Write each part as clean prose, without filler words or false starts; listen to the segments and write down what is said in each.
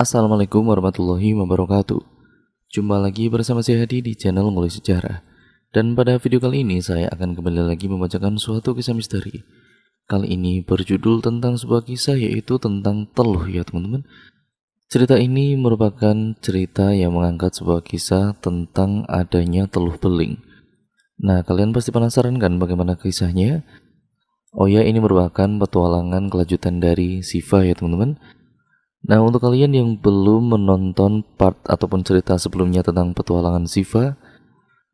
Assalamualaikum warahmatullahi wabarakatuh. Jumpa lagi bersama saya Hadi di channel Ngulik Sejarah. Dan pada video kali ini saya akan kembali lagi membacakan suatu kisah misteri. Kali ini berjudul tentang sebuah kisah, yaitu tentang teluh ya teman-teman. Cerita ini merupakan cerita yang mengangkat sebuah kisah tentang adanya teluh beling. Nah, kalian pasti penasaran kan bagaimana kisahnya? Oh ya, ini merupakan petualangan kelanjutan dari Siva ya teman-teman. Nah, untuk kalian yang belum menonton part ataupun cerita sebelumnya tentang petualangan Siva,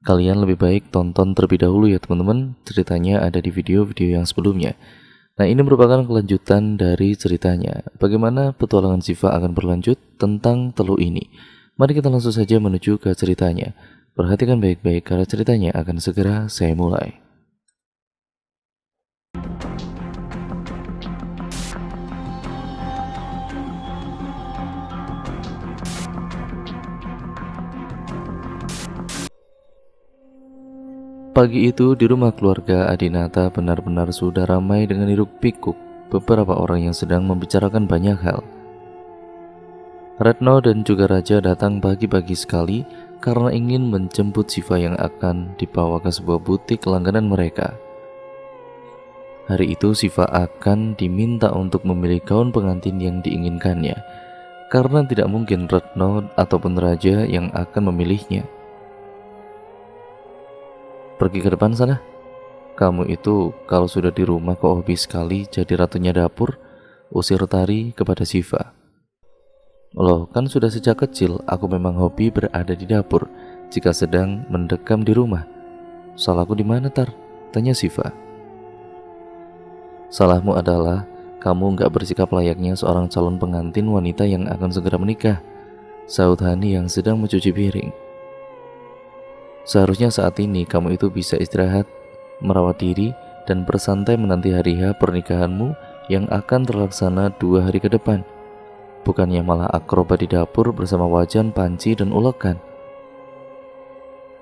kalian lebih baik tonton terlebih dahulu ya teman-teman. Ceritanya ada di video-video yang sebelumnya. Nah, ini merupakan kelanjutan dari ceritanya. Bagaimana petualangan Siva akan berlanjut tentang teluh ini. Mari kita langsung saja menuju ke ceritanya. Perhatikan baik-baik karena ceritanya akan segera saya mulai. Pagi itu di rumah keluarga Adinata benar-benar sudah ramai dengan hiruk pikuk beberapa orang yang sedang membicarakan banyak hal. Retno dan juga Raja datang pagi-pagi sekali karena ingin menjemput Siva yang akan dibawa ke sebuah butik langganan mereka. Hari itu Siva akan diminta untuk memilih gaun pengantin yang diinginkannya, karena tidak mungkin Retno ataupun Raja yang akan memilihnya. Pergi ke depan sana. Kamu itu kalau sudah di rumah kok hobi sekali jadi ratunya dapur, usir Tari kepada Siva. Loh, kan sudah sejak kecil aku memang hobi berada di dapur jika sedang mendekam di rumah. Salahku di mana, Tar? Tanya Siva. Salahmu adalah kamu nggak bersikap layaknya seorang calon pengantin wanita yang akan segera menikah, sahut Hani yang sedang mencuci piring. Seharusnya saat ini kamu itu bisa istirahat, merawat diri, dan bersantai menanti hari H pernikahanmu yang akan terlaksana 2 hari ke depan. Bukannya malah akrobat di dapur bersama wajan, panci, dan ulekan.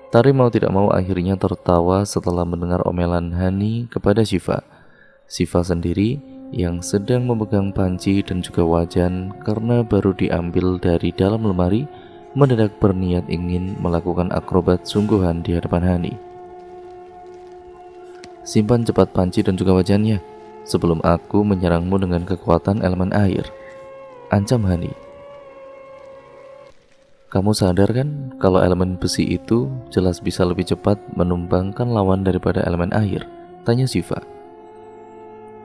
Tari mau tidak mau akhirnya tertawa setelah mendengar omelan Hani kepada Siva. Siva sendiri yang sedang memegang panci dan juga wajan karena baru diambil dari dalam lemari, mendadak berniat ingin melakukan akrobat sungguhan di hadapan Hani. Simpan cepat panci dan juga wajannya sebelum aku menyerangmu dengan kekuatan elemen air, ancam Hani. Kamu sadar kan kalau elemen besi itu jelas bisa lebih cepat menumbangkan lawan daripada elemen air? Tanya Siva.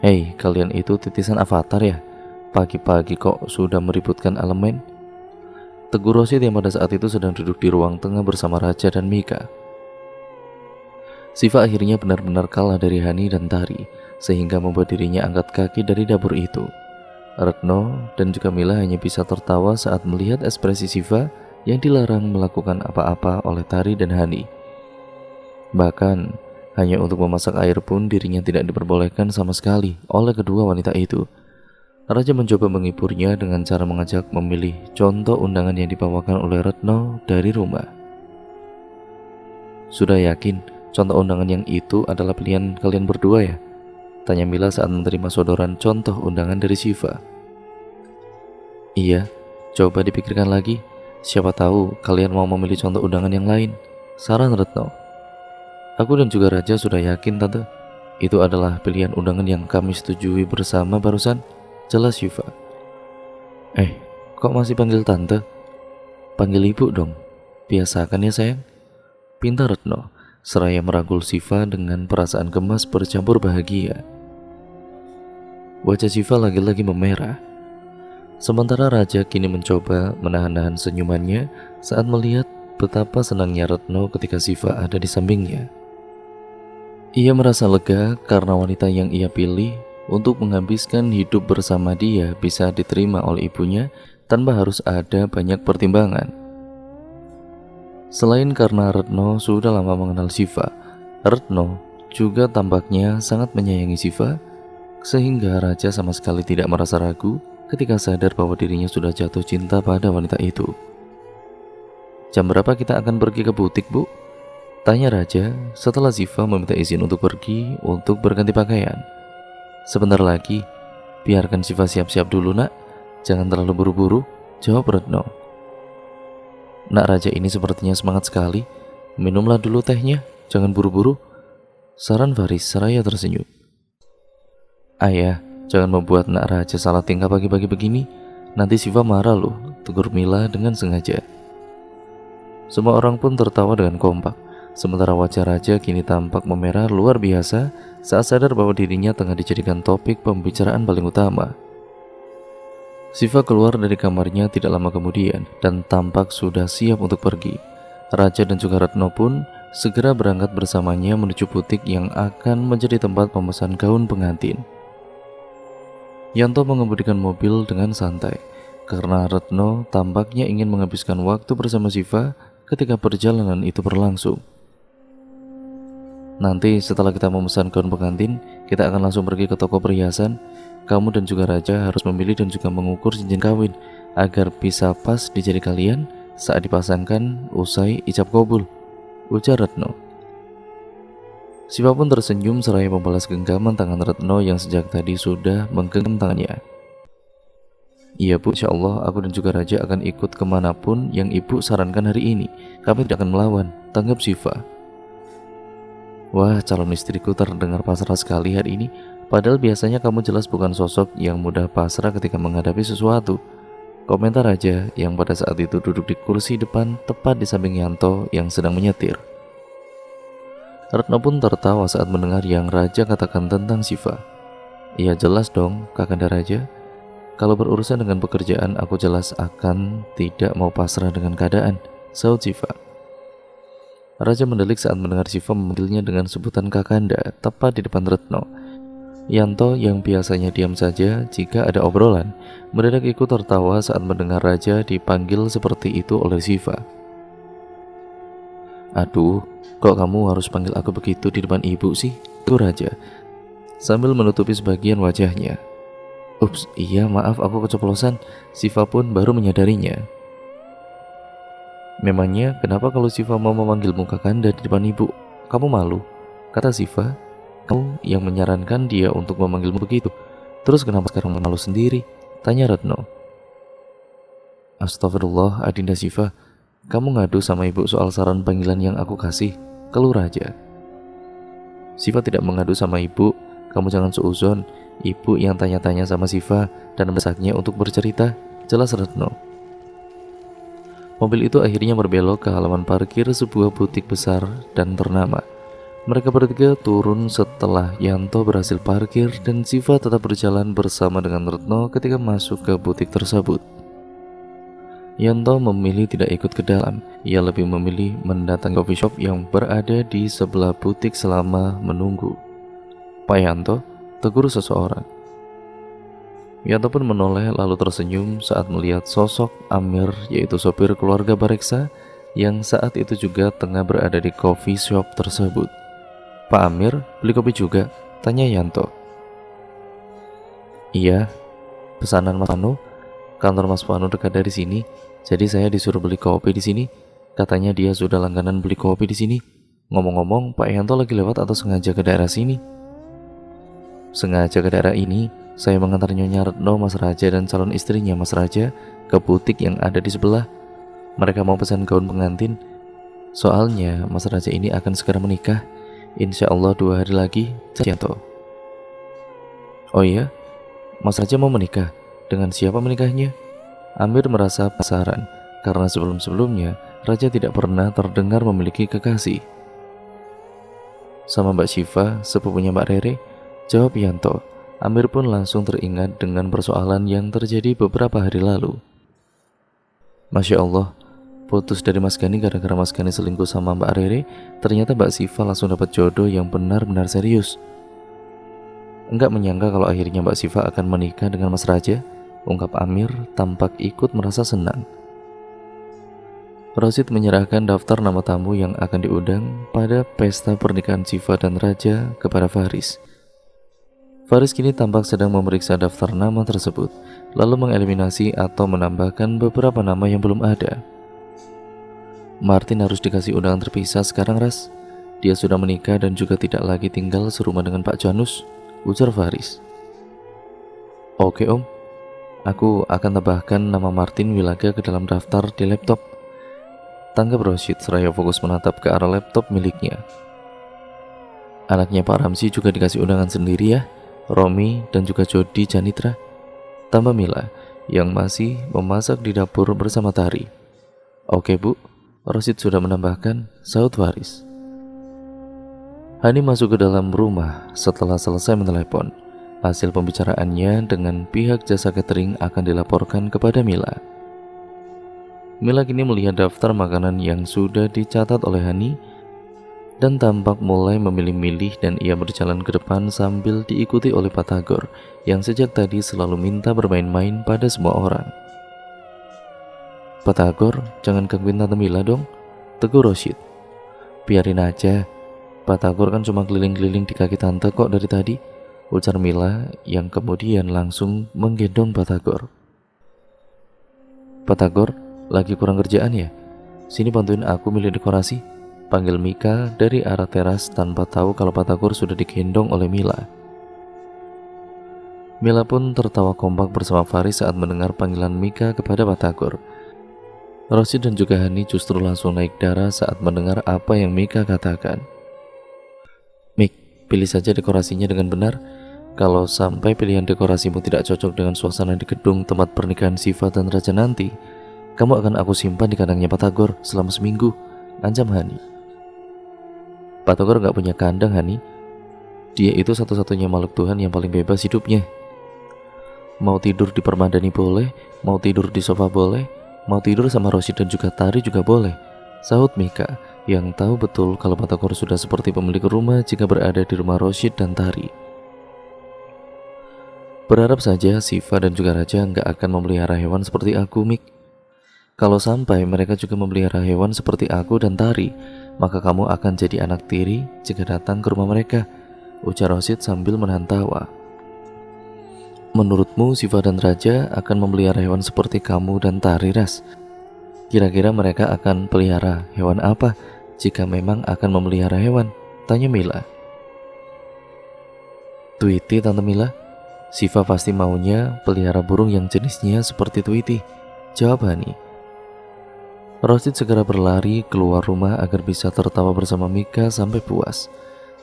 Hei, kalian itu titisan avatar ya? Pagi-pagi kok sudah meributkan elemen? Tegur Rosid yang pada saat itu sedang duduk di ruang tengah bersama Raja dan Mika. Siva akhirnya benar-benar kalah dari Hani dan Tari, sehingga membuat dirinya angkat kaki dari dapur itu. Retno dan juga Mila hanya bisa tertawa saat melihat ekspresi Siva yang dilarang melakukan apa-apa oleh Tari dan Hani. Bahkan, hanya untuk memasak air pun dirinya tidak diperbolehkan sama sekali oleh kedua wanita itu. Raja mencoba menghiburnya dengan cara mengajak memilih contoh undangan yang dibawakan oleh Retno dari rumah. Sudah yakin contoh undangan yang itu adalah pilihan kalian berdua ya? Tanya Mila saat menerima sodoran contoh undangan dari Siva. Iya, coba dipikirkan lagi. Siapa tahu kalian mau memilih contoh undangan yang lain, saran Retno. Aku dan juga Raja sudah yakin tante, itu adalah pilihan undangan yang kami setujui bersama barusan, jelas Siva. Kok masih panggil tante? Panggil ibu dong, biasakan ya sayang, pinta Retno seraya merangkul Siva dengan perasaan gemas bercampur bahagia. Wajah Siva lagi-lagi memerah. Sementara Raja kini mencoba menahan-nahan senyumannya saat melihat betapa senangnya Retno ketika Siva ada di sampingnya. Ia merasa lega karena wanita yang ia pilih untuk menghabiskan hidup bersama dia bisa diterima oleh ibunya tanpa harus ada banyak pertimbangan. Selain karena Retno sudah lama mengenal Siva, Retno juga tampaknya sangat menyayangi Siva, sehingga Raja sama sekali tidak merasa ragu ketika sadar bahwa dirinya sudah jatuh cinta pada wanita itu. Jam berapa kita akan pergi ke butik, Bu? Tanya Raja setelah Siva meminta izin untuk pergi untuk berganti pakaian. Sebentar lagi, biarkan Siva siap-siap dulu nak, jangan terlalu buru-buru, jawab Retno. Nak raja ini sepertinya semangat sekali. Minumlah dulu tehnya, jangan buru-buru, saran Faris seraya tersenyum. Ayah, jangan membuat nak raja salah tingkah pagi-pagi begini. Nanti Siva marah loh, tegur Mila dengan sengaja. Semua orang pun tertawa dengan kompak. Sementara wajah raja kini tampak memerah luar biasa saat sadar bahwa dirinya tengah dijadikan topik pembicaraan paling utama. Siva keluar dari kamarnya tidak lama kemudian dan tampak sudah siap untuk pergi. Raja dan juga Retno pun segera berangkat bersamanya menuju butik yang akan menjadi tempat pemesan gaun pengantin. Yanto mengemudikan mobil dengan santai karena Retno tampaknya ingin menghabiskan waktu bersama Siva ketika perjalanan itu berlangsung. Nanti setelah kita memesan gaun pengantin, kita akan langsung pergi ke toko perhiasan. Kamu dan juga Raja harus memilih dan juga mengukur cincin kawin agar bisa pas di jari kalian saat dipasangkan usai ijab kabul, ujar Retno. Siva pun tersenyum seraya membalas genggaman tangan Retno yang sejak tadi sudah menggenggam tangannya. Iya Bu, insya Allah aku dan juga Raja akan ikut kemanapun yang ibu sarankan hari ini. Kami tidak akan melawan, tanggap Siva. Wah, calon istriku terdengar pasrah sekali hari ini. Padahal biasanya kamu jelas bukan sosok yang mudah pasrah ketika menghadapi sesuatu, komentar Raja yang pada saat itu duduk di kursi depan tepat di samping Yanto yang sedang menyetir. Retno pun tertawa saat mendengar yang Raja katakan tentang Siva. Iya jelas dong, Kakanda Raja. Kalau berurusan dengan pekerjaan, aku jelas akan tidak mau pasrah dengan keadaan, sahut Siva. Raja mendelik saat mendengar Siva memanggilnya dengan sebutan Kakanda tepat di depan Retno. Yanto yang biasanya diam saja jika ada obrolan, mendadak ikut tertawa saat mendengar Raja dipanggil seperti itu oleh Siva. Aduh, kok kamu harus panggil aku begitu di depan ibu sih? Itu Raja, sambil menutupi sebagian wajahnya. Ups, iya maaf aku keceplosan. Siva pun baru menyadarinya. Memangnya kenapa kalau Siva mau memanggilmu Kakanda di depan ibu? Kamu malu? Kata Siva. Kamu yang menyarankan dia untuk memanggilmu begitu. Terus kenapa sekarang malu sendiri? Tanya Retno. Astagfirullah, Adinda Siva. Kamu ngadu sama ibu soal saran panggilan yang aku kasih, keluh Raja. Siva tidak mengadu sama ibu. Kamu jangan suuzon. Ibu yang tanya-tanya sama Siva dan mendesaknya untuk bercerita, jelas Retno. Mobil itu akhirnya berbelok ke halaman parkir sebuah butik besar dan ternama. Mereka bertiga turun setelah Yanto berhasil parkir dan Siva tetap berjalan bersama dengan Retno ketika masuk ke butik tersebut. Yanto memilih tidak ikut ke dalam. Ia lebih memilih mendatangi coffee shop yang berada di sebelah butik selama menunggu. Pak Yanto, tegur seseorang. Yanto pun menoleh lalu tersenyum saat melihat sosok Amir, yaitu sopir keluarga Bareksa yang saat itu juga tengah berada di coffee shop tersebut. Pak Amir, beli kopi juga? Tanya Yanto. Iya, pesanan Mas Panu. Kantor Mas Panu dekat dari sini, jadi saya disuruh beli kopi di sini. Katanya dia sudah langganan beli kopi di sini. Ngomong-ngomong, Pak Yanto lagi lewat atau sengaja ke daerah sini? Sengaja ke daerah ini. Saya mengantar Nyonya Retno, Mas Raja dan calon istrinya Mas Raja ke butik yang ada di sebelah. Mereka mau pesan gaun pengantin. Soalnya Mas Raja ini akan segera menikah. Insya Allah 2 hari lagi, Yanto. Oh iya, Mas Raja mau menikah? Dengan siapa menikahnya? Amir merasa penasaran karena sebelum-sebelumnya Raja tidak pernah terdengar memiliki kekasih. Sama Mbak Siva, sepupunya Mbak Rere, jawab Yanto. Amir pun langsung teringat dengan persoalan yang terjadi beberapa hari lalu. Masya Allah, putus dari Mas Gani gara-gara Mas Gani selingkuh sama Mbak Rere. Ternyata Mbak Siva langsung dapat jodoh yang benar-benar serius. Enggak menyangka kalau akhirnya Mbak Siva akan menikah dengan Mas Raja, ungkap Amir tampak ikut merasa senang. Rosid menyerahkan daftar nama tamu yang akan diundang pada pesta pernikahan Siva dan Raja kepada Faris. Faris kini tampak sedang memeriksa daftar nama tersebut, lalu mengeliminasi atau menambahkan beberapa nama yang belum ada. Martin harus dikasih undangan terpisah sekarang, Ras. Dia sudah menikah dan juga tidak lagi tinggal serumah dengan Pak Janus, ujar Faris. Oke Om. Aku akan tambahkan nama Martin Wilaga ke dalam daftar di laptop. Tanggap Rosid seraya fokus menatap ke arah laptop miliknya. Anaknya Pak Ramzi juga dikasih undangan sendiri ya, Romi dan juga Jody Janitra. Tambah Mila yang masih memasak di dapur bersama Tari. Oke bu, Rosid sudah menambahkan, sahut Faris. Hani masuk ke dalam rumah setelah selesai menelepon. Hasil pembicaraannya dengan pihak jasa catering akan dilaporkan kepada Mila. Mila kini melihat daftar makanan yang sudah dicatat oleh Hani dan tampak mulai memilih-milih, dan ia berjalan ke depan sambil diikuti oleh Pak Tagor yang sejak tadi selalu minta bermain-main pada semua orang. Pak Tagor, jangan gangguin Tante Mila dong, tegur Rosid. Biarin aja, Pak Tagor kan cuma keliling-keliling di kaki Tante kok dari tadi, ujar Mila yang kemudian langsung menggendong Pak Tagor. Pak Tagor, lagi kurang kerjaan ya? Sini bantuin aku milih dekorasi, panggil Mika dari arah teras tanpa tahu kalau Pak Tagor sudah digendong oleh Mila. Mila pun tertawa kompak bersama Faris saat mendengar panggilan Mika kepada Pak Tagor. Rosid dan juga Hani justru langsung naik darah saat mendengar apa yang Mika katakan. Mik, pilih saja dekorasinya dengan benar. Kalau sampai pilihan dekorasimu tidak cocok dengan suasana di gedung tempat pernikahan Siva dan Raja nanti, kamu akan aku simpan di kandangnya Pak Tagor selama seminggu, ancam Hani. Pak Tagor gak punya kandang, Hani. Dia itu satu-satunya makhluk Tuhan yang paling bebas hidupnya. Mau tidur di permadani boleh, mau tidur di sofa boleh, mau tidur sama Rosid dan juga Tari juga boleh, sahut Mika yang tahu betul kalau Pak Tagor sudah seperti pemilik rumah jika berada di rumah Rosid dan Tari. Berharap saja Siva dan juga Raja gak akan memelihara hewan seperti aku, Mik. Kalau sampai mereka juga memelihara hewan seperti aku dan Tari, maka kamu akan jadi anak tiri jika datang ke rumah mereka, ujar Rosid sambil menahan tawa. Menurutmu Siva dan Raja akan memelihara hewan seperti kamu dan Tari, Ras? Kira-kira mereka akan pelihara hewan apa jika memang akan memelihara hewan? Tanya Mila. Tweety, Tante Mila. Siva pasti maunya pelihara burung yang jenisnya seperti Tweety, jawab Hani. Rosid segera berlari keluar rumah agar bisa tertawa bersama Mika sampai puas.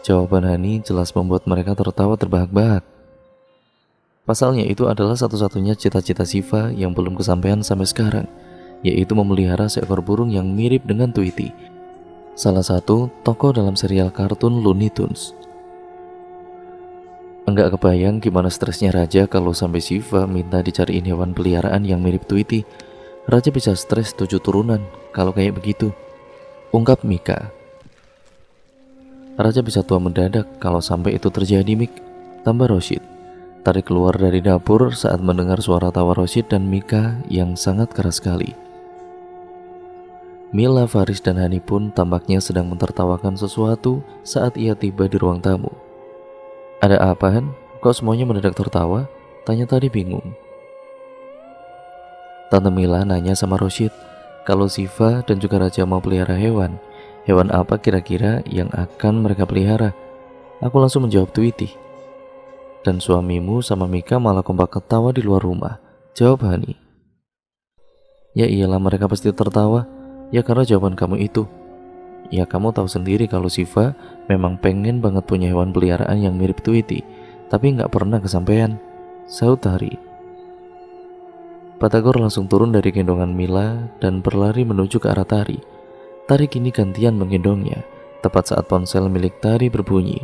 Jawaban Hani jelas membuat mereka tertawa terbahak-bahak. Pasalnya itu adalah satu-satunya cita-cita Siva yang belum kesampaian sampai sekarang, yaitu memelihara seekor burung yang mirip dengan Tweety, salah satu tokoh dalam serial kartun Looney Tunes. Enggak kebayang gimana stresnya Raja kalau sampai Siva minta dicariin hewan peliharaan yang mirip Tweety. Raja bisa stres 7 turunan kalau kayak begitu, ungkap Mika. Raja bisa tua mendadak kalau sampai itu terjadi, Mik, tambah Rosid. Tari keluar dari dapur saat mendengar suara tawa Rosid dan Mika yang sangat keras sekali. Mila, Faris, dan Hani pun tampaknya sedang mentertawakan sesuatu saat ia tiba di ruang tamu. Ada apaan? Kok semuanya mendadak tertawa? Tanya Tari bingung. Tante Mila nanya sama Rosid, kalau Siva dan juga Raja mau pelihara hewan apa kira-kira yang akan mereka pelihara? Aku langsung menjawab Tweety. Dan suamimu sama Mika malah kompak ketawa di luar rumah, jawab Hani. Ya iyalah, mereka pasti tertawa, ya karena jawaban kamu itu. Ya kamu tahu sendiri kalau Siva memang pengen banget punya hewan peliharaan yang mirip Tweety, tapi nggak pernah kesampaian, sahut Tari. Pak Tagor langsung turun dari gendongan Mila dan berlari menuju ke arah Tari. Tari kini gantian menggendongnya, tepat saat ponsel milik Tari berbunyi.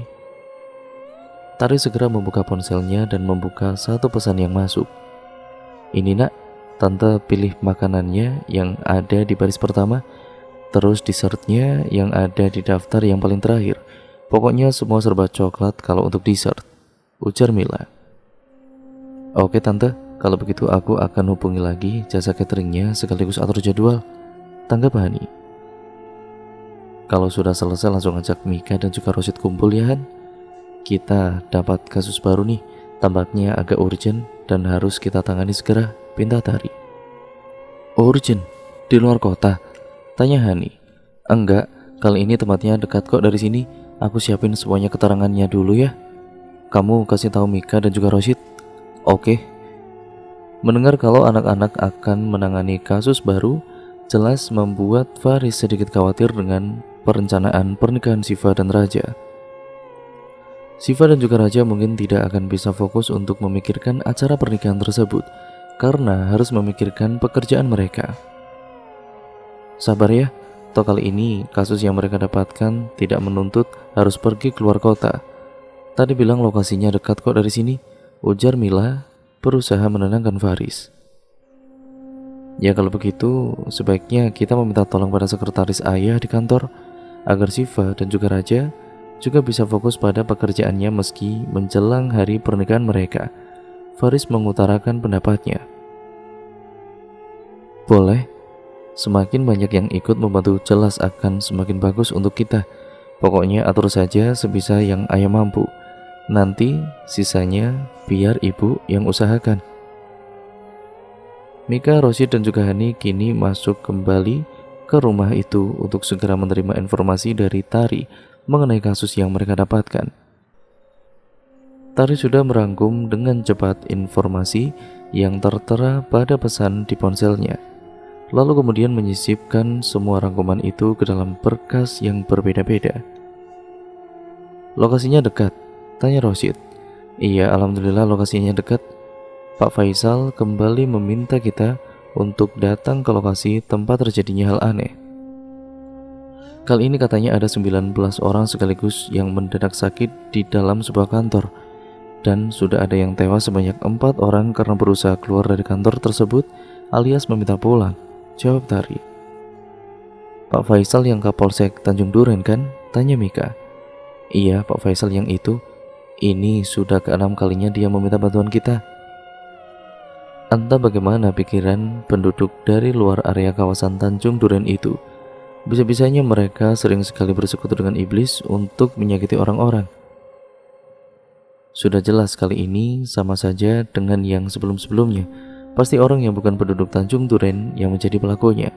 Tari segera membuka ponselnya dan membuka satu pesan yang masuk. Ini nak, Tante pilih makanannya yang ada di baris pertama, terus dessertnya yang ada di daftar yang paling terakhir. Pokoknya semua serba coklat kalau untuk dessert, ujar Mila. Oke Tante, kalau begitu aku akan hubungi lagi jasa cateringnya sekaligus atur jadwal, tanggap Hani. Kalau sudah selesai langsung ajak Mika dan juga Rosid kumpul ya Han. Kita dapat kasus baru nih, tampaknya agak urgent dan harus kita tangani segera, pinta Tari. Urgent? Di luar kota? Tanya Hani. Enggak, kali ini tempatnya dekat kok dari sini. Aku siapin semuanya keterangannya dulu ya. Kamu kasih tahu Mika dan juga Rosid. Oke. Mendengar kalau anak-anak akan menangani kasus baru, jelas membuat Faris sedikit khawatir dengan perencanaan pernikahan Siva dan Raja. Siva dan juga Raja mungkin tidak akan bisa fokus untuk memikirkan acara pernikahan tersebut karena harus memikirkan pekerjaan mereka. Sabar ya, toh kali ini kasus yang mereka dapatkan tidak menuntut harus pergi keluar kota. Tadi bilang lokasinya dekat kok dari sini, ujar Mila berusaha menenangkan Faris. Ya kalau begitu, sebaiknya kita meminta tolong pada sekretaris ayah di kantor agar Siva dan juga Raja juga bisa fokus pada pekerjaannya meski menjelang hari pernikahan mereka. Faris mengutarakan pendapatnya. Boleh, semakin banyak yang ikut membantu jelas akan semakin bagus untuk kita. Pokoknya atur saja sebisa yang ayah mampu. Nanti sisanya biar ibu yang usahakan. Mika, Rosyid dan juga Hani kini masuk kembali ke rumah itu untuk segera menerima informasi dari Tari mengenai kasus yang mereka dapatkan. Tari sudah merangkum dengan cepat informasi yang tertera pada pesan di ponselnya, lalu kemudian menyisipkan semua rangkuman itu ke dalam berkas yang berbeda-beda. Lokasinya dekat, tanya Rosyid. Iya, alhamdulillah lokasinya dekat. Pak Faisal kembali meminta kita untuk datang ke lokasi tempat terjadinya hal aneh. Kali ini katanya ada 19 orang sekaligus yang mendadak sakit di dalam sebuah kantor, dan sudah ada yang tewas sebanyak 4 orang karena berusaha keluar dari kantor tersebut alias meminta pulang, jawab Tari. Pak Faisal yang Kapolsek Tanjung Duren kan? Tanya Mika. Iya, Pak Faisal yang itu. Ini sudah ke-6 kalinya dia meminta bantuan kita. Entah bagaimana pikiran penduduk dari luar area kawasan Tanjung Duren itu. Bisa-bisanya mereka sering sekali bersekutu dengan iblis untuk menyakiti orang-orang. Sudah jelas kali ini sama saja dengan yang sebelum-sebelumnya. Pasti orang yang bukan penduduk Tanjung Duren yang menjadi pelakunya.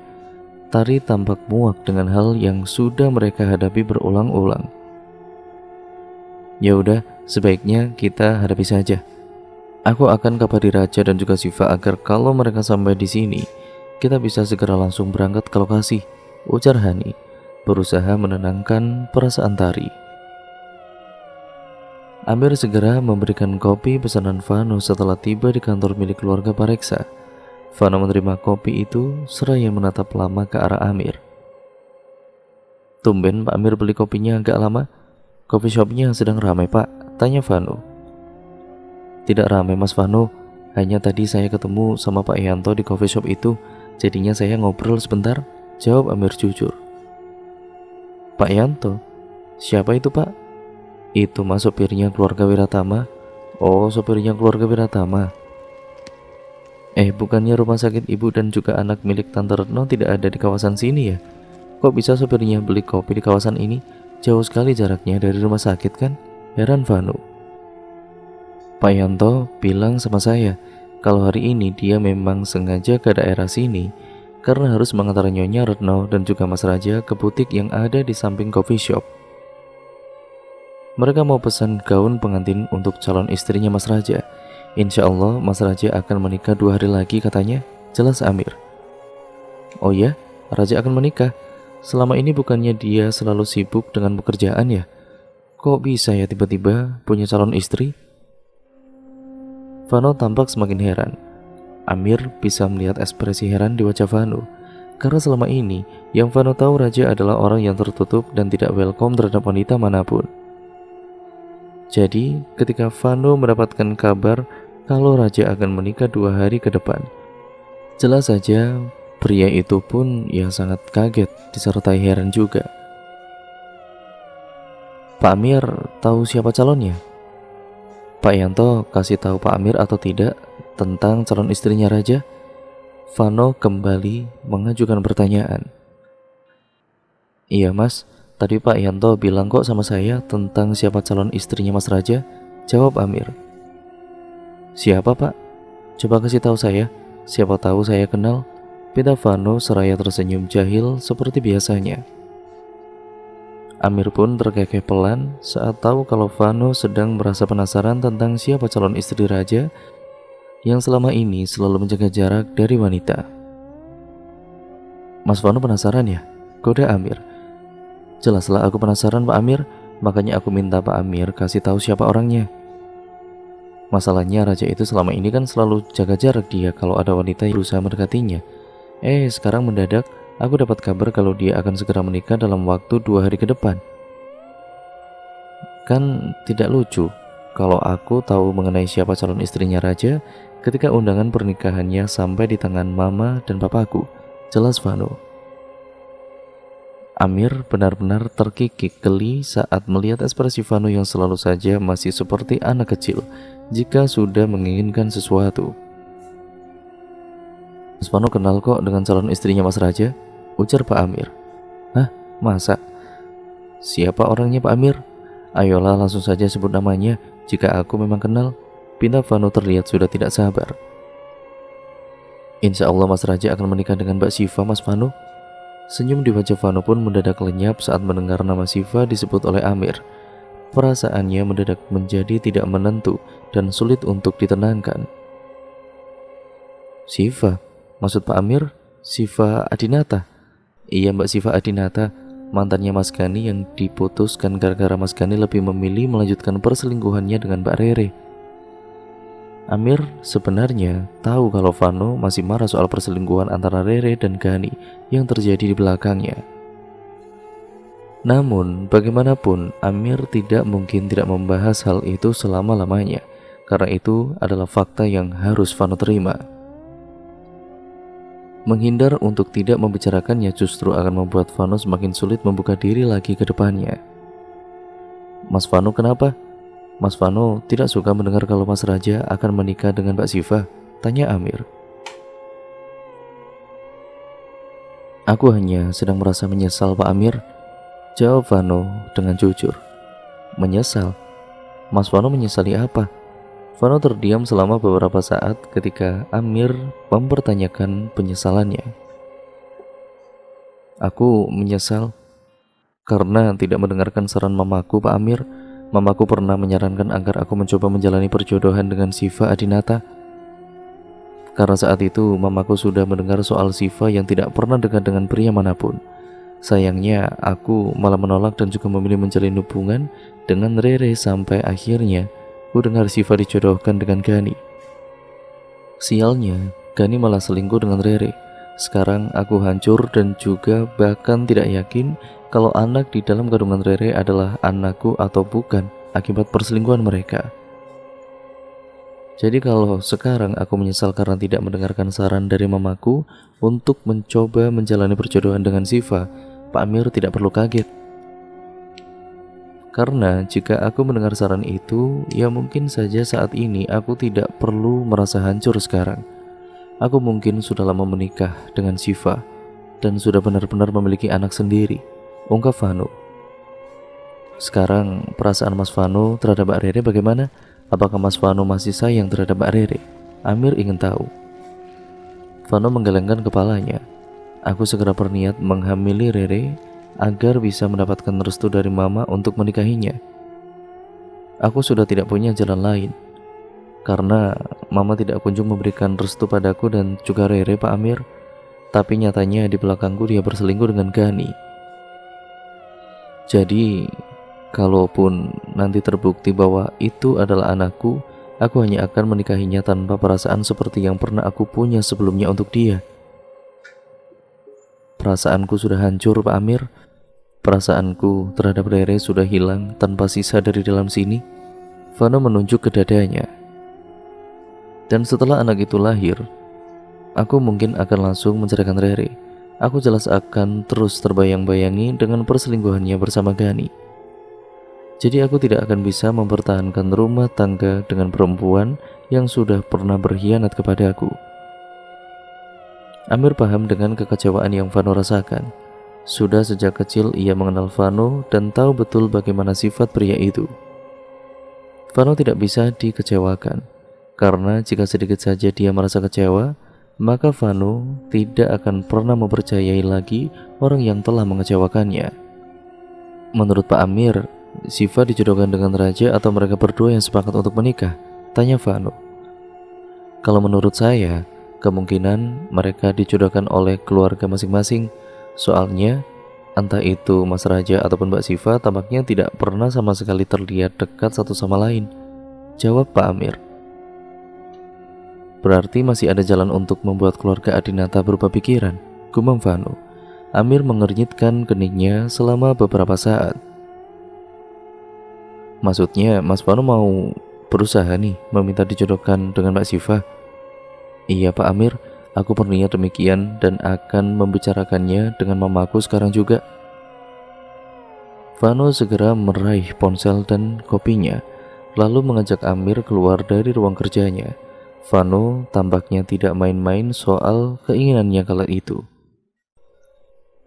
Tari tampak muak dengan hal yang sudah mereka hadapi berulang-ulang. Ya udah, sebaiknya kita hadapi saja. Aku akan kabari Raja dan juga Siva agar kalau mereka sampai di sini, kita bisa segera langsung berangkat ke lokasi, ujar Hani, berusaha menenangkan perasaan Tari. Amir segera memberikan kopi pesanan Vano setelah tiba di kantor milik keluarga Pareksa. Vano menerima kopi itu seraya menatap lama ke arah Amir. Tumben Pak Amir beli kopinya agak lama. Coffee shopnya sedang ramai Pak, tanya Vano. Tidak ramai Mas Vano, hanya tadi saya ketemu sama Pak Yanto di coffee shop itu, jadinya saya ngobrol sebentar, jawab Amir jujur. Pak Yanto? Siapa itu Pak? Itu mas sopirnya keluarga Wiratama. Oh, sopirnya keluarga Wiratama. Bukannya rumah sakit ibu dan juga anak milik Tante Retno tidak ada di kawasan sini ya? Kok bisa sopirnya beli kopi di kawasan ini? Jauh sekali jaraknya dari rumah sakit kan? Heran Vanu. Pak Yanto bilang sama saya kalau hari ini dia memang sengaja ke daerah sini karena harus mengantar Nyonya Retno dan juga Mas Raja ke butik yang ada di samping coffee shop. Mereka mau pesan gaun pengantin untuk calon istrinya Mas Raja. Insya Allah Mas Raja akan menikah 2 hari lagi katanya, jelas Amir. Oh ya, Raja akan menikah? Selama ini bukannya dia selalu sibuk dengan pekerjaan ya? Kok bisa ya tiba-tiba punya calon istri? Vano tampak semakin heran. Amir bisa melihat ekspresi heran di wajah Vano, karena selama ini yang Vano tahu Raja adalah orang yang tertutup dan tidak welcome terhadap wanita manapun. Jadi ketika Vano mendapatkan kabar kalau Raja akan menikah 2 hari ke depan, jelas saja pria itu pun ya sangat kaget disertai heran juga. Pak Amir tahu siapa calonnya? Pak Yanto kasih tahu Pak Amir atau tidak tentang calon istrinya Raja? Vano kembali mengajukan pertanyaan. Iya mas, tadi Pak Yanto bilang kok sama saya tentang siapa calon istrinya Mas Raja, jawab Amir. Siapa Pak? Coba kasih tahu saya, siapa tahu saya kenal, pinta Vano seraya tersenyum jahil seperti biasanya. Amir pun terkekeh pelan saat tahu kalau Vano sedang merasa penasaran tentang siapa calon istri Raja, yang selama ini selalu menjaga jarak dari wanita. Mas Vano penasaran ya? Goda Amir. Jelaslah aku penasaran Pak Amir, makanya aku minta Pak Amir kasih tahu siapa orangnya. Masalahnya raja itu selama ini kan selalu jaga jarak dia kalau ada wanita yang berusaha mendekatinya. Sekarang mendadak aku dapat kabar kalau dia akan segera menikah dalam waktu 2 hari ke depan. Kan tidak lucu kalau aku tahu mengenai siapa calon istrinya raja ketika undangan pernikahannya sampai di tangan mama dan papaku. Jelas Vano. Amir benar-benar terkikik geli saat melihat ekspresi Vano yang selalu saja masih seperti anak kecil jika sudah menginginkan sesuatu. Mas Vano kenal kok dengan calon istrinya Mas Raja, ujar Pak Amir. Hah? Masa? Siapa orangnya Pak Amir? Ayolah langsung saja sebut namanya jika aku memang kenal. Pinta Vano terlihat sudah tidak sabar. Insya Allah Mas Raja akan menikah dengan Mbak Siva Mas Vano. Senyum di wajah Vano pun mendadak lenyap saat mendengar nama Siva disebut oleh Amir. Perasaannya mendadak menjadi tidak menentu dan sulit untuk ditenangkan. Siva? Maksud Pak Amir, Siva Adinata? Iya Mbak Siva Adinata, mantannya Mas Gani yang diputuskan gara-gara Mas Gani lebih memilih melanjutkan perselingkuhannya dengan Mbak Rere. Amir sebenarnya tahu kalau Vano masih marah soal perselingkuhan antara Rere dan Gani yang terjadi di belakangnya. Namun bagaimanapun Amir tidak mungkin tidak membahas hal itu selama-lamanya, karena itu adalah fakta yang harus Vano terima. Menghindar untuk tidak membicarakannya justru akan membuat Vano semakin sulit membuka diri lagi ke depannya. Mas Vano kenapa? Mas Vano tidak suka mendengar kalau Mas Raja akan menikah dengan Mbak Siva, tanya Amir. Aku hanya sedang merasa menyesal Pak Amir, jawab Vano dengan jujur. Menyesal? Mas Vano menyesali apa? Vano terdiam selama beberapa saat ketika Amir mempertanyakan penyesalannya. Aku menyesal karena tidak mendengarkan saran mamaku Pak Amir. Mamaku pernah menyarankan agar aku mencoba menjalani perjodohan dengan Siva Adinata. Karena saat itu mamaku sudah mendengar soal Siva yang tidak pernah dekat dengan pria manapun. Sayangnya aku malah menolak dan juga memilih menjalin hubungan dengan Rere sampai akhirnya ku dengar Siva dijodohkan dengan Gani. Sialnya, Gani malah selingkuh dengan Rere. Sekarang aku hancur dan juga bahkan tidak yakin kalau anak di dalam kandungan Rere adalah anakku atau bukan akibat perselingkuhan mereka. Jadi kalau sekarang aku menyesal karena tidak mendengarkan saran dari mamaku untuk mencoba menjalani perjodohan dengan Siva, Pak Amir tidak perlu kaget. Karena jika aku mendengar saran itu, ya mungkin saja saat ini aku tidak perlu merasa hancur sekarang. Aku mungkin sudah lama menikah dengan Siva dan sudah benar-benar memiliki anak sendiri, ungkap Vano. Sekarang perasaan Mas Vano terhadap Mbak Rere bagaimana? Apakah Mas Vano masih sayang terhadap Mbak Rere? Amir ingin tahu. Vano menggelengkan kepalanya. Aku segera berniat menghamili Rere agar bisa mendapatkan restu dari mama untuk menikahinya. Aku sudah tidak punya jalan lain, karena mama tidak kunjung memberikan restu padaku dan juga Rere Pak Amir. Tapi nyatanya di belakangku dia berselingkuh dengan Gani. Jadi kalaupun nanti terbukti bahwa itu adalah anakku, aku hanya akan menikahinya tanpa perasaan seperti yang pernah aku punya sebelumnya untuk dia. Perasaanku sudah hancur Pak Amir. Perasaanku terhadap Rere sudah hilang tanpa sisa dari dalam sini. Vano menunjuk ke dadanya. Dan setelah anak itu lahir, aku mungkin akan langsung menceraikan Rere. Aku jelas akan terus terbayang-bayangi dengan perselingkuhannya bersama Gani. Jadi aku tidak akan bisa mempertahankan rumah tangga dengan perempuan yang sudah pernah berkhianat kepadaku. Amir paham dengan kekecewaan yang Vano rasakan. Sudah sejak kecil ia mengenal Vano dan tahu betul bagaimana sifat pria itu. Vano tidak bisa dikecewakan, karena jika sedikit saja dia merasa kecewa, maka Vano tidak akan pernah mempercayai lagi orang yang telah mengecewakannya. Menurut Pak Amir, Siva dijodohkan dengan raja atau mereka berdua yang sepakat untuk menikah? Tanya Vano. Kalau menurut saya, kemungkinan mereka dijodohkan oleh keluarga masing-masing. Soalnya, entah itu Mas Raja ataupun Mbak Siva tampaknya tidak pernah sama sekali terlihat dekat satu sama lain. Jawab Pak Amir. Berarti masih ada jalan untuk membuat keluarga Adinata berubah pikiran, gumam Vano. Amir mengernyitkan keningnya selama beberapa saat. Maksudnya Mas Vano mau berusaha nih meminta dijodohkan dengan Mbak Siva? Iya Pak Amir, aku berniat demikian dan akan membicarakannya dengan mamaku sekarang juga. Vano segera meraih ponsel dan kopinya, lalu mengajak Amir keluar dari ruang kerjanya. Vano tampaknya tidak main-main soal keinginannya kala itu.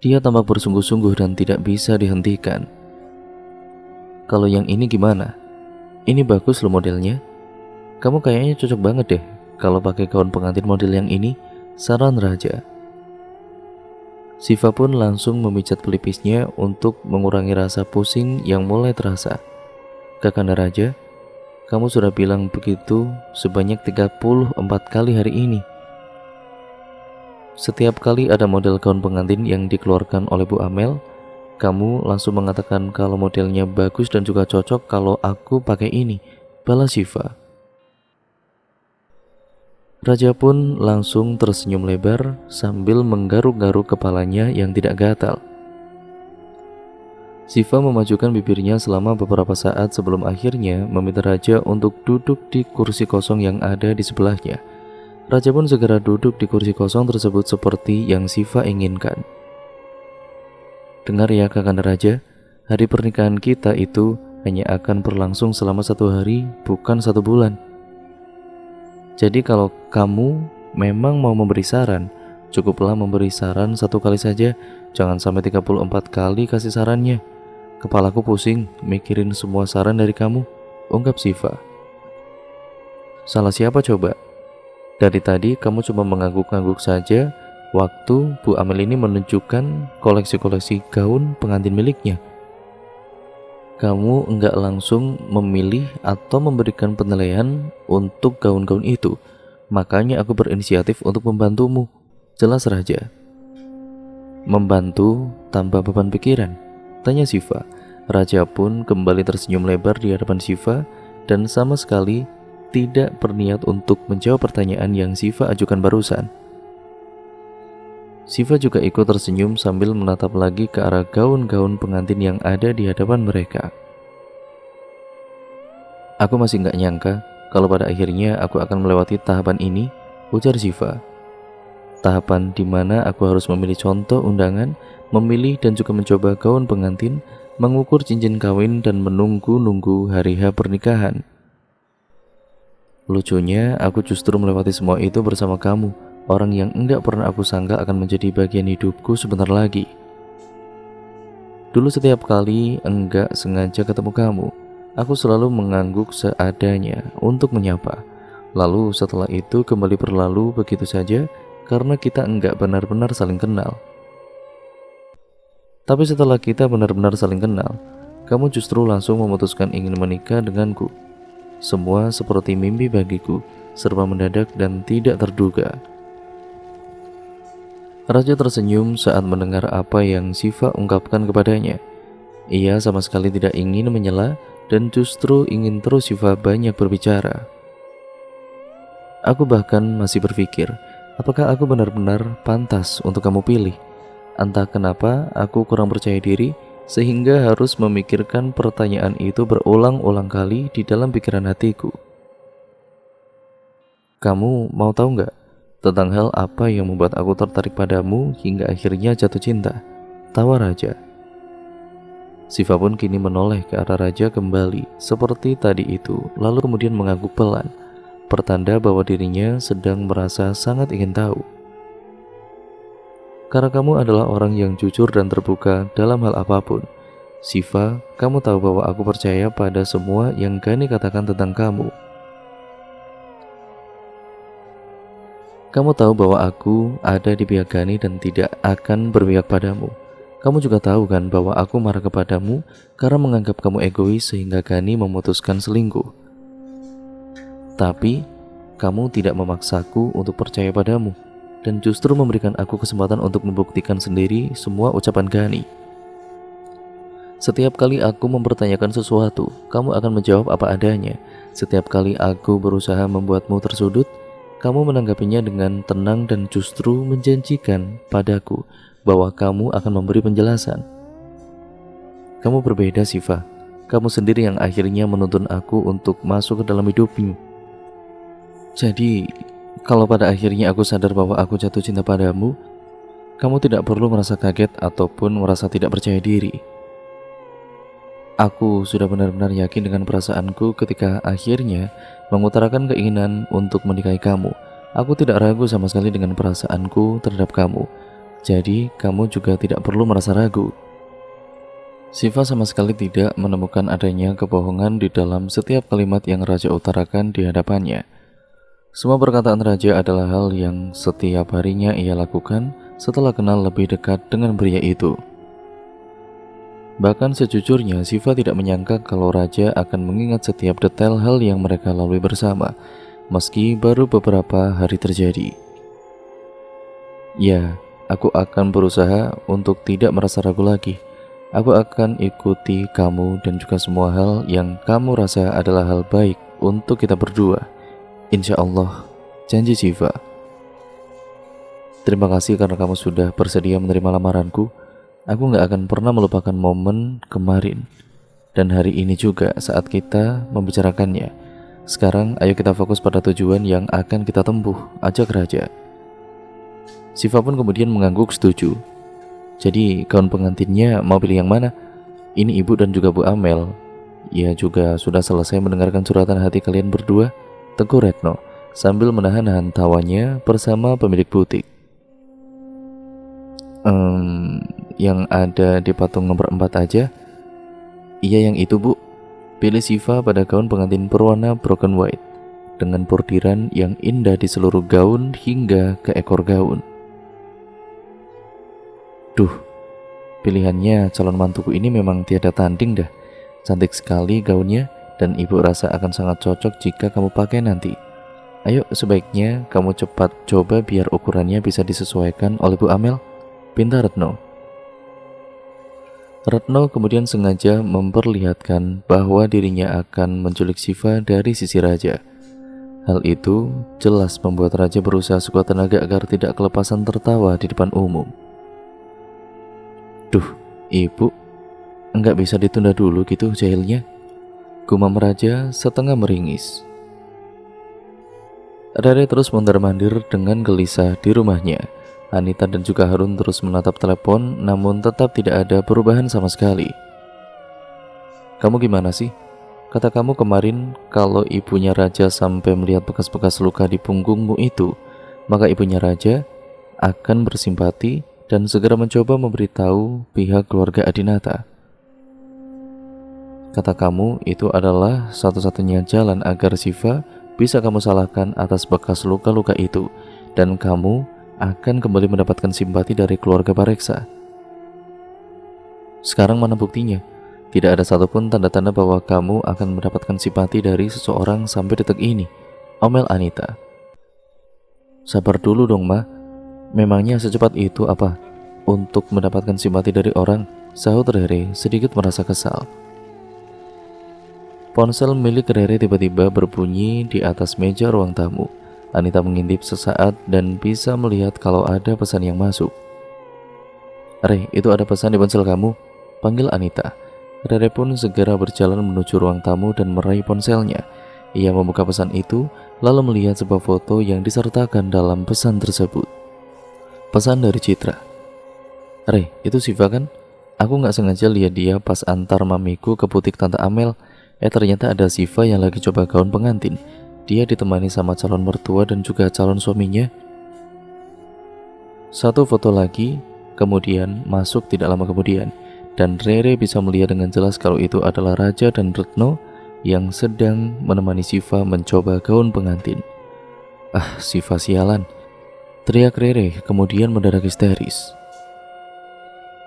Dia tampak bersungguh-sungguh dan tidak bisa dihentikan. Kalau yang ini gimana? Ini bagus loh modelnya. Kamu kayaknya cocok banget deh kalau pakai gaun pengantin model yang ini, saran Raja. Siva pun langsung memijat pelipisnya untuk mengurangi rasa pusing yang mulai terasa. Kakanda Raja, kamu sudah bilang begitu sebanyak 34 kali hari ini. Setiap kali ada model gaun pengantin yang dikeluarkan oleh Bu Amel, kamu langsung mengatakan kalau modelnya bagus dan juga cocok kalau aku pakai ini, balas Siva. Raja pun langsung tersenyum lebar sambil menggaruk-garuk kepalanya yang tidak gatal. Siva memajukan bibirnya selama beberapa saat sebelum akhirnya meminta Raja untuk duduk di kursi kosong yang ada di sebelahnya. Raja pun segera duduk di kursi kosong tersebut seperti yang Siva inginkan. Dengar ya Kakanda Raja, hari pernikahan kita itu hanya akan berlangsung selama 1 hari, bukan 1 bulan. Jadi kalau kamu memang mau memberi saran, cukuplah memberi saran 1 kali saja, jangan sampai 34 kali kasih sarannya. Kepalaku pusing mikirin semua saran dari kamu, ungkap Siva. Salah siapa coba? Dari tadi kamu cuma mengangguk-angguk saja waktu Bu Amel ini menunjukkan koleksi-koleksi gaun pengantin miliknya. Kamu enggak langsung memilih atau memberikan penilaian untuk gaun-gaun itu. Makanya aku berinisiatif untuk membantumu, jelas Raja. Membantu tanpa beban pikiran? Tanya Siva. Raja pun kembali tersenyum lebar di hadapan Siva dan sama sekali tidak berniat untuk menjawab pertanyaan yang Siva ajukan barusan. Siva juga ikut tersenyum sambil menatap lagi ke arah gaun-gaun pengantin yang ada di hadapan mereka. Aku masih nggak nyangka kalau pada akhirnya aku akan melewati tahapan ini, ujar Siva. Tahapan di mana aku harus memilih contoh undangan, memilih dan juga mencoba gaun pengantin, mengukur cincin kawin dan menunggu-nunggu hari H pernikahan. Lucunya, aku justru melewati semua itu bersama kamu, orang yang enggak pernah aku sangka akan menjadi bagian hidupku sebentar lagi. Dulu setiap kali enggak sengaja ketemu kamu, aku selalu mengangguk seadanya untuk menyapa. Lalu setelah itu kembali berlalu begitu saja karena kita enggak benar-benar saling kenal. Tapi setelah kita benar-benar saling kenal, kamu justru langsung memutuskan ingin menikah denganku. Semua seperti mimpi bagiku, serba mendadak dan tidak terduga. Raja tersenyum saat mendengar apa yang Siva ungkapkan kepadanya. Ia sama sekali tidak ingin menyela dan justru ingin terus Siva banyak berbicara. Aku bahkan masih berpikir, apakah aku benar-benar pantas untuk kamu pilih? Entah kenapa aku kurang percaya diri sehingga harus memikirkan pertanyaan itu berulang-ulang kali di dalam pikiran hatiku. Kamu mau tahu nggak tentang hal apa yang membuat aku tertarik padamu hingga akhirnya jatuh cinta? Tawa Raja. Siva pun kini menoleh ke arah Raja kembali seperti tadi itu, lalu kemudian mengangguk pelan, pertanda bahwa dirinya sedang merasa sangat ingin tahu. Karena kamu adalah orang yang jujur dan terbuka dalam hal apapun. Siva, kamu tahu bahwa aku percaya pada semua yang Gani katakan tentang kamu. Kamu tahu bahwa aku ada di pihak Gani dan tidak akan berpihak padamu. Kamu juga tahu kan bahwa aku marah kepadamu karena menganggap kamu egois sehingga Gani memutuskan selingkuh. Tapi, kamu tidak memaksaku untuk percaya padamu, dan justru memberikan aku kesempatan untuk membuktikan sendiri semua ucapan Gani. Setiap kali aku mempertanyakan sesuatu, kamu akan menjawab apa adanya. Setiap kali aku berusaha membuatmu tersudut, kamu menanggapinya dengan tenang dan justru menjanjikan padaku bahwa kamu akan memberi penjelasan. Kamu berbeda, Siva. Kamu sendiri yang akhirnya menuntun aku untuk masuk ke dalam hidupmu. Jadi, kalau pada akhirnya aku sadar bahwa aku jatuh cinta padamu, kamu tidak perlu merasa kaget ataupun merasa tidak percaya diri. Aku sudah benar-benar yakin dengan perasaanku ketika akhirnya mengutarakan keinginan untuk menikahi kamu. Aku tidak ragu sama sekali dengan perasaanku terhadap kamu. Jadi, kamu juga tidak perlu merasa ragu. Siva sama sekali tidak menemukan adanya kebohongan di dalam setiap kalimat yang Raja utarakan di hadapannya. Semua perkataan Raja adalah hal yang setiap harinya ia lakukan setelah kenal lebih dekat dengan pria itu. Bahkan sejujurnya, Siva tidak menyangka kalau Raja akan mengingat setiap detail hal yang mereka lalui bersama, meski baru beberapa hari terjadi. Ya, aku akan berusaha untuk tidak merasa ragu lagi. Aku akan ikuti kamu dan juga semua hal yang kamu rasa adalah hal baik untuk kita berdua. Insya Allah, janji Siva. Terima kasih karena kamu sudah bersedia menerima lamaranku. Aku gak akan pernah melupakan momen kemarin dan hari ini juga saat kita membicarakannya. Sekarang ayo kita fokus pada tujuan yang akan kita tempuh, ajak Raja. Siva pun kemudian mengangguk setuju. Jadi gaun pengantinnya mau pilih yang mana? Ini ibu dan juga Bu Amel. Ia juga sudah selesai mendengarkan suratan hati kalian berdua, tegur Retno sambil menahan-nahan tawanya bersama pemilik butik. Yang ada di patung nomor 4 aja. Iya yang itu, Bu. Pilih Siva pada gaun pengantin berwarna broken white dengan bordiran yang indah di seluruh gaun hingga ke ekor gaun. Duh, pilihannya calon mantuku ini memang tiada tanding dah. Cantik sekali gaunnya dan ibu rasa akan sangat cocok jika kamu pakai nanti. Ayo sebaiknya kamu cepat coba biar ukurannya bisa disesuaikan oleh Bu Amel, pinta Retno. Retno kemudian sengaja memperlihatkan bahwa dirinya akan menculik Siva dari sisi Raja. Hal itu jelas membuat Raja berusaha sekuat tenaga agar tidak kelepasan tertawa di depan umum. Duh, ibu, enggak bisa ditunda dulu gitu jahilnya, gumam Raja setengah meringis. Rere terus mondar-mandir dengan gelisah di rumahnya. Anita dan juga Harun terus menatap telepon, namun tetap tidak ada perubahan sama sekali. Kamu gimana sih? Kata kamu kemarin kalau ibunya Raja sampai melihat bekas-bekas luka di punggungmu itu, maka ibunya Raja akan bersimpati dan segera mencoba memberitahu pihak keluarga Adinata. Kata kamu itu adalah satu-satunya jalan agar Siva bisa kamu salahkan atas bekas luka-luka itu, dan kamu akan kembali mendapatkan simpati dari keluarga Pareksa. Sekarang mana buktinya? Tidak ada satupun tanda-tanda bahwa kamu akan mendapatkan simpati dari seseorang sampai detik ini, omel Anita. Sabar dulu dong, Ma. Memangnya secepat itu apa untuk mendapatkan simpati dari orang? Sahut Rere sedikit merasa kesal. Ponsel milik Rere tiba-tiba berbunyi di atas meja ruang tamu. Anita mengintip sesaat dan bisa melihat kalau ada pesan yang masuk. Re, itu ada pesan di ponsel kamu, panggil Anita. Rere pun segera berjalan menuju ruang tamu dan meraih ponselnya. Ia membuka pesan itu, lalu melihat sebuah foto yang disertakan dalam pesan tersebut. Pesan dari Citra. Re, itu Siva kan? Aku gak sengaja lihat dia pas antar mamiku ke butik Tante Amel. Ternyata ada Siva yang lagi coba gaun pengantin. Dia ditemani sama calon mertua dan juga calon suaminya. Satu foto lagi kemudian masuk tidak lama kemudian, dan Rere bisa melihat dengan jelas kalau itu adalah Raja dan Retno yang sedang menemani Siva mencoba gaun pengantin. Ah, Siva sialan, teriak Rere kemudian mendadak histeris.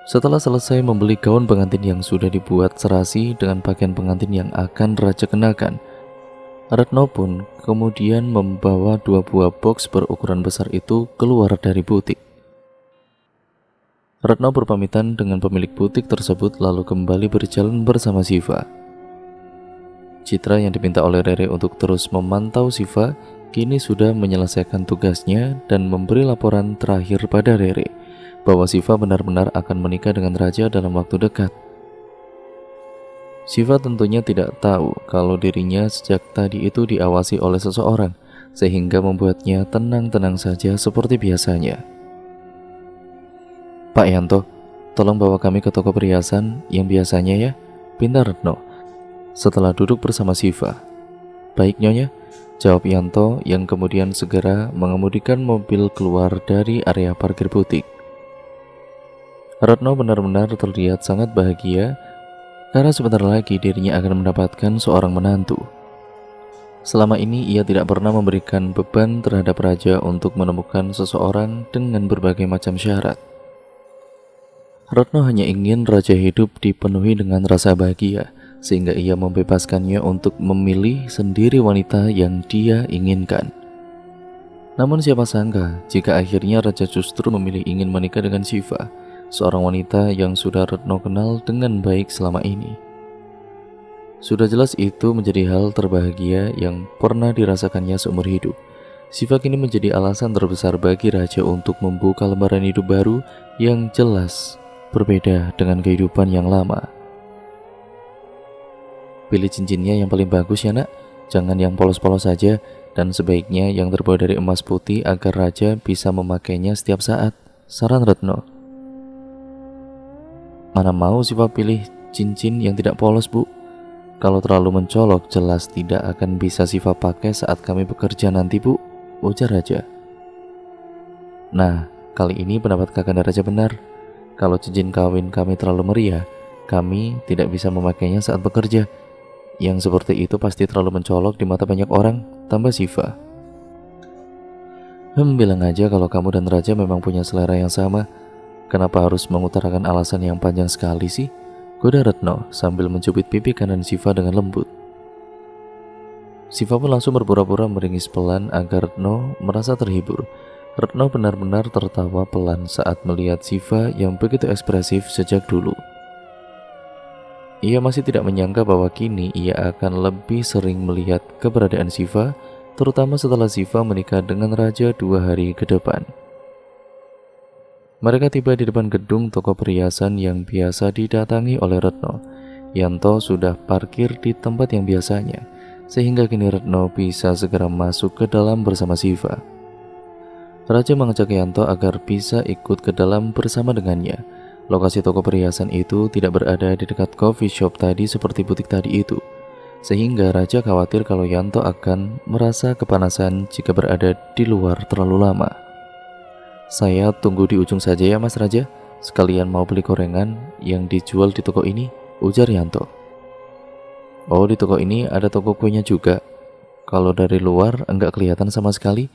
Setelah selesai membeli gaun pengantin yang sudah dibuat serasi dengan pakaian pengantin yang akan Raja kenakan, Retno pun kemudian membawa 2 buah box berukuran besar itu keluar dari butik. Retno berpamitan dengan pemilik butik tersebut lalu kembali berjalan bersama Siva. Citra yang diminta oleh Rere untuk terus memantau Siva kini sudah menyelesaikan tugasnya dan memberi laporan terakhir pada Rere bahwa Siva benar-benar akan menikah dengan Raja dalam waktu dekat. Siva tentunya tidak tahu kalau dirinya sejak tadi itu diawasi oleh seseorang, sehingga membuatnya tenang-tenang saja seperti biasanya. "Pak Yanto, tolong bawa kami ke toko perhiasan yang biasanya ya," pinta Retno setelah duduk bersama Siva. "Baik Nyonya," jawab Yanto yang kemudian segera mengemudikan mobil keluar dari area parkir butik. Retno benar-benar terlihat sangat bahagia karena sebentar lagi dirinya akan mendapatkan seorang menantu. Selama ini ia tidak pernah memberikan beban terhadap Raja untuk menemukan seseorang dengan berbagai macam syarat. Retno hanya ingin Raja hidup dipenuhi dengan rasa bahagia, sehingga ia membebaskannya untuk memilih sendiri wanita yang dia inginkan. Namun siapa sangka jika akhirnya Raja justru memilih ingin menikah dengan Siva, seorang wanita yang sudah Retno kenal dengan baik selama ini. Sudah jelas itu menjadi hal terbahagia yang pernah dirasakannya seumur hidup. Siva kini menjadi alasan terbesar bagi Raja untuk membuka lembaran hidup baru yang jelas berbeda dengan kehidupan yang lama. "Pilih cincinnya yang paling bagus ya nak, jangan yang polos-polos saja, dan sebaiknya yang terbuat dari emas putih agar Raja bisa memakainya setiap saat," saran Retno. "Mana mau Siva pilih cincin yang tidak polos Bu, kalau terlalu mencolok jelas tidak akan bisa Siva pakai saat kami bekerja nanti Bu," ujar Raja. "Nah, kali ini pendapat Kakanda Raja benar. Kalau cincin kawin kami terlalu meriah, kami tidak bisa memakainya saat bekerja. Yang seperti itu pasti terlalu mencolok di mata banyak orang," tambah Siva. Bilang aja kalau kamu dan Raja memang punya selera yang sama. Kenapa harus mengutarakan alasan yang panjang sekali sih?" goda Retno sambil mencubit pipi kanan Siva dengan lembut. Siva pun langsung berpura-pura meringis pelan agar Retno merasa terhibur. Retno benar-benar tertawa pelan saat melihat Siva yang begitu ekspresif sejak dulu. Ia masih tidak menyangka bahwa kini ia akan lebih sering melihat keberadaan Siva, terutama setelah Siva menikah dengan Raja 2 hari ke depan. Mereka tiba di depan gedung toko perhiasan yang biasa didatangi oleh Retno. Yanto sudah parkir di tempat yang biasanya, sehingga kini Retno bisa segera masuk ke dalam bersama Siva. Raja mengajak Yanto agar bisa ikut ke dalam bersama dengannya. Lokasi toko perhiasan itu tidak berada di dekat coffee shop tadi seperti butik tadi itu, sehingga Raja khawatir kalau Yanto akan merasa kepanasan jika berada di luar terlalu lama. "Saya tunggu di ujung saja ya Mas Raja, sekalian mau beli gorengan yang dijual di toko ini," ujar Yanto. "Oh, di toko ini ada toko kuenya juga. Kalau dari luar enggak kelihatan sama sekali."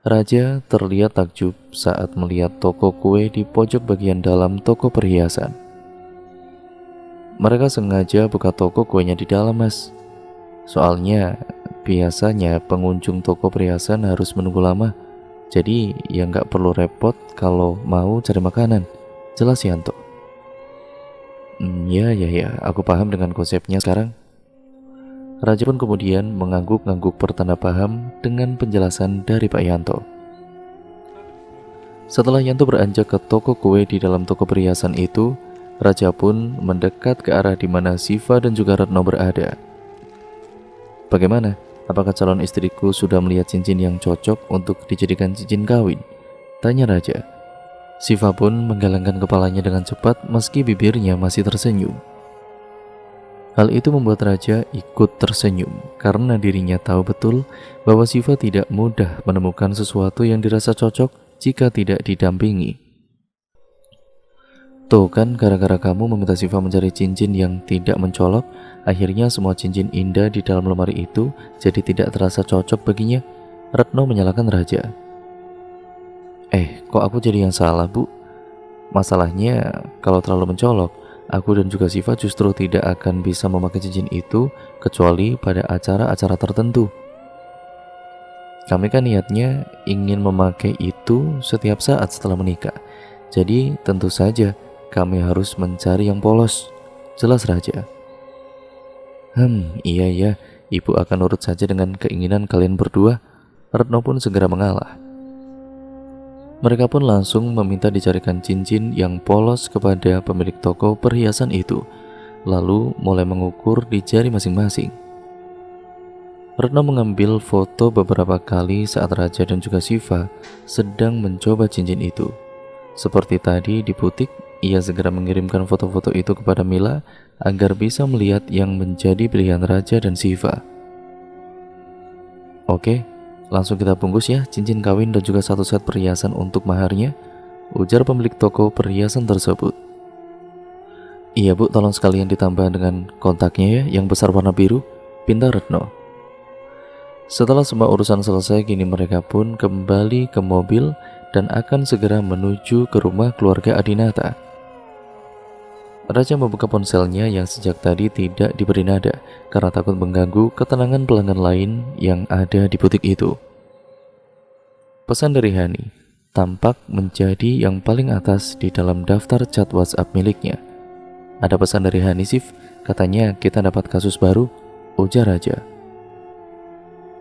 Raja terlihat takjub saat melihat toko kue di pojok bagian dalam toko perhiasan. "Mereka sengaja buka toko kuenya di dalam Mas. Soalnya biasanya pengunjung toko perhiasan harus menunggu lama. Jadi ya nggak perlu repot kalau mau cari makanan," jelas Yanto. Ya, aku paham dengan konsepnya sekarang." Raja pun kemudian mengangguk-angguk pertanda paham dengan penjelasan dari Pak Yanto. Setelah Yanto beranjak ke toko kue di dalam toko perhiasan itu, Raja pun mendekat ke arah di mana Siva dan juga Retno berada. "Bagaimana? Apakah calon istriku sudah melihat cincin yang cocok untuk dijadikan cincin kawin?" tanya Raja. Siva pun menggelengkan kepalanya dengan cepat meski bibirnya masih tersenyum. Hal itu membuat Raja ikut tersenyum karena dirinya tahu betul bahwa Siva tidak mudah menemukan sesuatu yang dirasa cocok jika tidak didampingi. "Tuh kan, gara-gara kamu meminta Siva mencari cincin yang tidak mencolok, akhirnya semua cincin indah di dalam lemari itu jadi tidak terasa cocok baginya," Retno menyalahkan Raja. "Kok aku jadi yang salah Bu? Masalahnya kalau terlalu mencolok, aku dan juga Siva justru tidak akan bisa memakai cincin itu kecuali pada acara-acara tertentu. Kami kan niatnya ingin memakai itu setiap saat setelah menikah. Jadi tentu saja kami harus mencari yang polos. Jelas Raja. Iya, ibu akan nurut saja dengan keinginan kalian berdua. Retno pun segera mengalah. Mereka pun langsung meminta dicarikan cincin yang polos kepada pemilik toko perhiasan itu, lalu mulai mengukur di jari masing-masing. Retno mengambil foto beberapa kali saat Raja dan juga Siva sedang mencoba cincin itu. Seperti tadi di butik, ia segera mengirimkan foto-foto itu kepada Mila agar bisa melihat yang menjadi pilihan Raja dan Siva. Oke, langsung kita bungkus ya cincin kawin dan juga satu set perhiasan untuk maharnya, ujar pemilik toko perhiasan tersebut. Iya bu, tolong sekalian ditambah dengan kontaknya ya, yang besar warna biru, pinta Retno. Setelah semua urusan selesai, kini mereka pun kembali ke mobil dan akan segera menuju ke rumah keluarga Adinata. Raja membuka ponselnya yang sejak tadi tidak diberi nada karena takut mengganggu ketenangan pelanggan lain yang ada di butik itu. Pesan dari Hani tampak menjadi yang paling atas di dalam daftar chat WhatsApp miliknya. Ada pesan dari Hani, Sif, katanya kita dapat kasus baru, ujar Raja.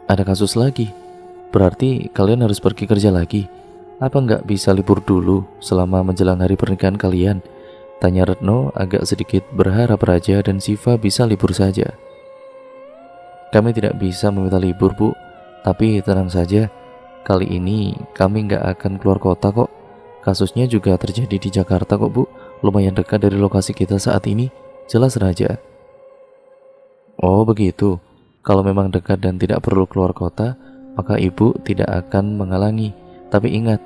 Ada kasus lagi? Berarti kalian harus pergi kerja lagi? Apa nggak bisa libur dulu selama menjelang hari pernikahan kalian? Tanya Retno agak sedikit berharap Raja dan Siva bisa libur saja. Kami tidak bisa meminta libur bu, tapi tenang saja, kali ini kami nggak akan keluar kota kok. Kasusnya juga terjadi di Jakarta kok bu, lumayan dekat dari lokasi kita saat ini, jelas Raja. Oh begitu. Kalau memang dekat dan tidak perlu keluar kota, maka ibu tidak akan menghalangi. Tapi ingat,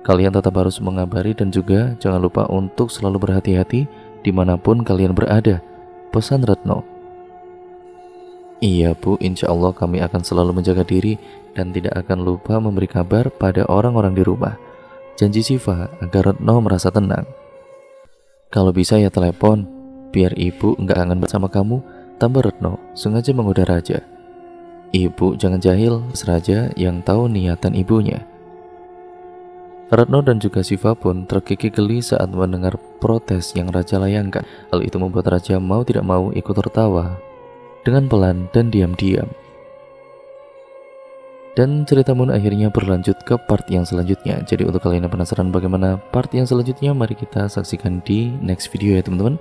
kalian tetap harus mengabari dan juga jangan lupa untuk selalu berhati-hati dimanapun kalian berada, pesan Retno. Iya bu, insya Allah kami akan selalu menjaga diri dan tidak akan lupa memberi kabar pada orang-orang di rumah, janji Siva agar Retno merasa tenang. Kalau bisa ya telepon, biar ibu nggak kangen bersama kamu, tambah Retno sengaja menggoda Raja. Ibu jangan jahil, Raja yang tahu niatan ibunya. Retno dan juga Siva pun terkikik geli saat mendengar protes yang Raja layangkan. Hal itu membuat Raja mau tidak mau ikut tertawa dengan pelan dan diam-diam. Dan cerita pun akhirnya berlanjut ke part yang selanjutnya. Jadi untuk kalian yang penasaran bagaimana part yang selanjutnya, mari kita saksikan di next video ya teman-teman.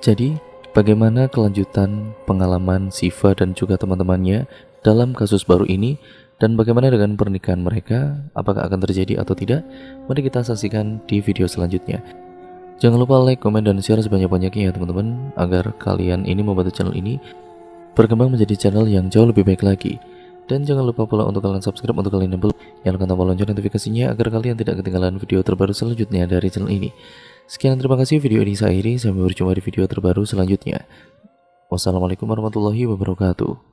Jadi bagaimana kelanjutan pengalaman Siva dan juga teman-temannya dalam kasus baru ini, dan bagaimana dengan pernikahan mereka, apakah akan terjadi atau tidak? Mari kita saksikan di video selanjutnya. Jangan lupa like, komen, dan share sebanyak-banyaknya ya teman-teman, agar kalian ini membantu channel ini berkembang menjadi channel yang jauh lebih baik lagi. Dan jangan lupa pula untuk kalian subscribe untuk kalian yang belum, nyalakan tombol lonceng notifikasinya agar kalian tidak ketinggalan video terbaru selanjutnya dari channel ini. Sekian, terima kasih, video ini saya akhiri, sampai berjumpa di video terbaru selanjutnya. Wassalamualaikum warahmatullahi wabarakatuh.